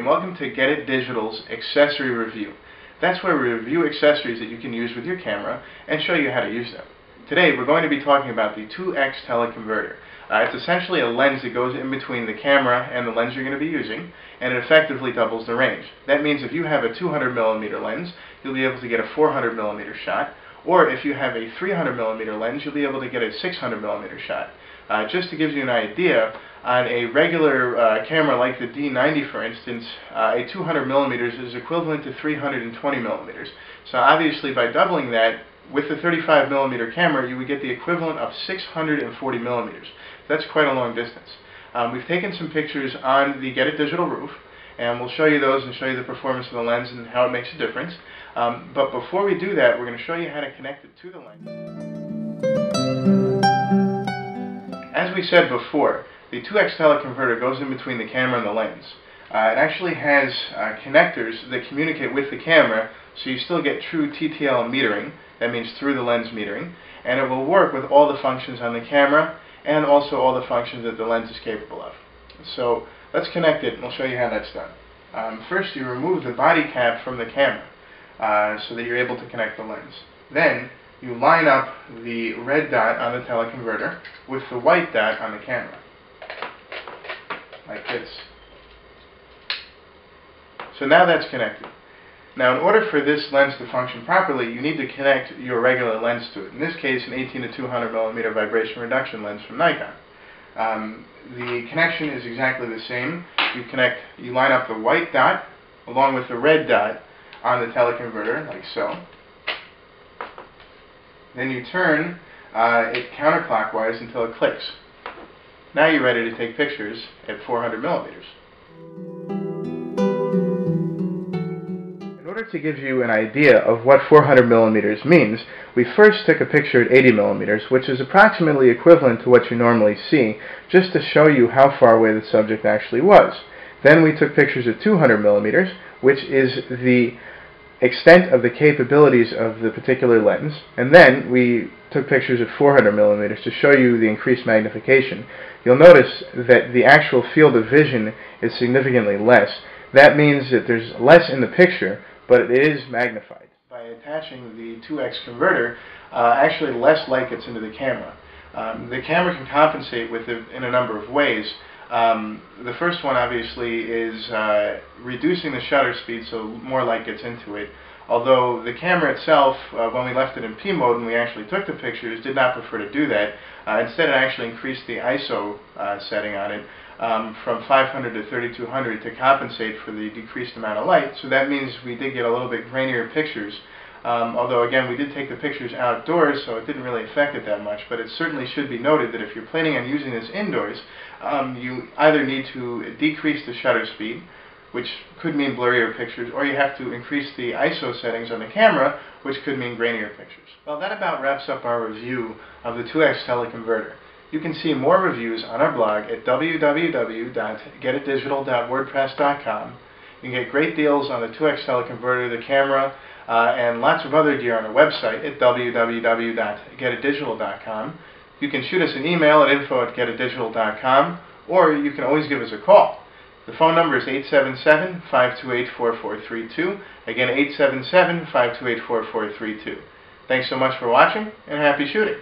welcome to Get It Digital's Accessory Review. That's where we review accessories that you can use with your camera and show you how to use them. Today we're going to be talking about the 2x teleconverter. It's essentially a lens that goes in between the camera and the lens you're going to be using, and it effectively doubles the range. That means if you have a 200mm lens, you'll be able to get a 400mm shot, or if you have a 300mm lens, you'll be able to get a 600mm shot. Just to give you an idea, on a regular camera like the D90, for instance, a 200mm is equivalent to 320mm. So obviously by doubling that, with the 35mm camera, you would get the equivalent of 640mm. That's quite a long distance. We've taken some pictures on the Get It Digital roof, and we'll show you those and show you the performance of the lens and how it makes a difference. But before we do that, we're going to show you how to connect it to the lens. As we said before, the 2x teleconverter goes in between the camera and the lens. It actually has connectors that communicate with the camera, so you still get true TTL metering, that means through the lens metering, and it will work with all the functions on the camera and also all the functions that the lens is capable of. So let's connect it and we'll show you how that's done. First you remove the body cap from the camera so that you're able to connect the lens. Then you line up the red dot on the teleconverter with the white dot on the camera, like this. So now that's connected. Now in order for this lens to function properly, you need to connect your regular lens to it. In this case, an 18 to 200mm vibration reduction lens from Nikon. The connection is exactly the same. You line up the white dot along with the red dot on the teleconverter, like so. Then you turn it counterclockwise until it clicks. Now you're ready to take pictures at 400mm. In order to give you an idea of what 400mm means, we first took a picture at 80mm, which is approximately equivalent to what you normally see, just to show you how far away the subject actually was. Then we took pictures at 200mm, which is the extent of the capabilities of the particular lens, and then we took pictures at 400mm to show you the increased magnification. You'll notice that the actual field of vision is significantly less. That means that there's less in the picture, but it is magnified. By attaching the 2x converter, actually less light gets into the camera. The camera can compensate with it in a number of ways. The first one obviously is reducing the shutter speed so more light gets into it. Although the camera itself, when we left it in P mode and we actually took the pictures, did not prefer to do that. Instead it actually increased the ISO setting on it from 500 to 3200 to compensate for the decreased amount of light. So that means we did get a little bit grainier pictures. Although again, we did take the pictures outdoors, so it didn't really affect it that much. But it certainly should be noted that if you're planning on using this indoors, you either need to decrease the shutter speed, which could mean blurrier pictures, or you have to increase the ISO settings on the camera, which could mean grainier pictures. Well, that about wraps up our review of the 2x teleconverter. You can see more reviews on our blog at www.getitdigital.wordpress.com. You can get great deals on the 2x teleconverter, the camera, and lots of other gear on our website at www.getitdigital.com. You can shoot us an email at info@getitdigital.com, or you can always give us a call. The phone number is 877-528-4432. Again, 877-528-4432. Thanks so much for watching, and happy shooting.